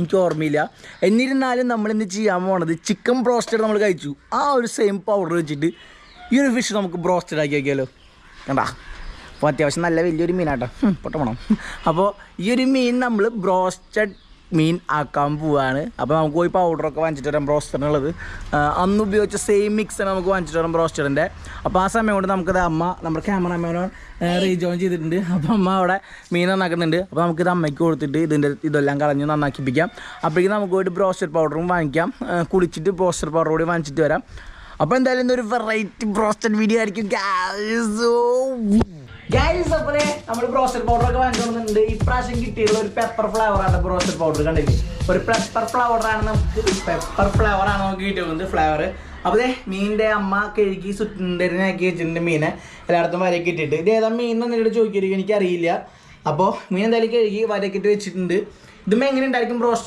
എനിക്ക് ഓർമ്മയില്ല. എന്നിരുന്നാലും നമ്മളിന്ന് ചെയ്യാൻ പോണത് ചിക്കൻ ബ്രോസ്റ്റഡ് നമ്മൾ കഴിച്ചു. ആ ഒരു സെയിം പൗഡർ വെച്ചിട്ട് ഈ ഒരു ഫിഷ് നമുക്ക് ബ്രോസ്റ്റഡ് ആക്കി വയ്ക്കാമല്ലോ. കണ്ടാ, അപ്പോൾ അത്യാവശ്യം നല്ല വലിയൊരു മീനാട്ടോ, പൊട്ടണം. അപ്പോൾ ഈ ഒരു മീൻ നമ്മൾ ബ്രോസ്റ്റഡ് മീൻ ആക്കാൻ പോവാണ്. അപ്പോൾ നമുക്ക് പോയി പൗഡറൊക്കെ വാങ്ങിച്ചിട്ട് വരാം ബ്രോസ്റ്റഡിനുള്ളത്. അന്ന് ഉപയോഗിച്ച സെയിം മിക്സാണ് നമുക്ക് വാങ്ങിച്ചിട്ട് വരാം ബ്രോസ്റ്റഡിൻ്റെ. അപ്പോൾ ആ സമയം കൊണ്ട് നമുക്കത് നമ്മുടെ ക്യാമറാമാനോട് റീജോയിൻ ചെയ്തിട്ടുണ്ട്. അപ്പോൾ അമ്മ അവിടെ മീൻ നന്നാക്കുന്നുണ്ട്. അപ്പോൾ നമുക്കിത് അമ്മയ്ക്ക് കൊടുത്തിട്ട് ഇതെല്ലാം കളഞ്ഞ് നന്നാക്കിപ്പിക്കാം. അപ്പോഴേക്കും നമുക്ക് പോയിട്ട് ബ്രോസ്റ്റഡ് പൗഡറും വാങ്ങിക്കാം. കുളിച്ചിട്ട് ബ്രോസ്റ്റഡ് പൗഡർ കൂടി വാങ്ങിച്ചിട്ട് വരാം. അപ്പോൾ എന്തായാലും ഇന്നൊരു വെറൈറ്റി ബ്രോസ്റ്റഡ് വീഡിയോ ആയിരിക്കും ഗൈസ്. അപ്പോൾ നമ്മൾ ബ്രോസ്റ്റഡ് പൗഡറൊക്കെ വാങ്ങിക്കൊണ്ടുണ്ട്. ഇപ്രാവശ്യം കിട്ടിയിട്ടുള്ള ഒരു പെപ്പർ ഫ്ലേവറാണ് ബ്രോസ്റ്റഡ് പൗഡർ. കണ്ടില്ലേ, ഒരു പെപ്പർ ഫ്ലേവറാണ് നമുക്ക് കിട്ടിയത് ഫ്ലേവർ. അപ്പോൾ മീനിൻ്റെ അമ്മ കഴുകി സുന്ദരനാക്കി വെച്ചിട്ടുണ്ട് മീനെ എല്ലായിടത്തും വരയൊക്കെ ഇട്ടിട്ട്. ഇത് ഏതാ മീൻ എന്നിട്ട് ചോദിക്കരുത്, എനിക്കറിയില്ല. അപ്പോൾ മീൻ എന്തായാലും കഴുകി വരയൊക്കെ ഇട്ട് വെച്ചിട്ടുണ്ട്. ഇതും എങ്ങനെ ഉണ്ടായിരിക്കും ബ്രോസ്റ്റഡ്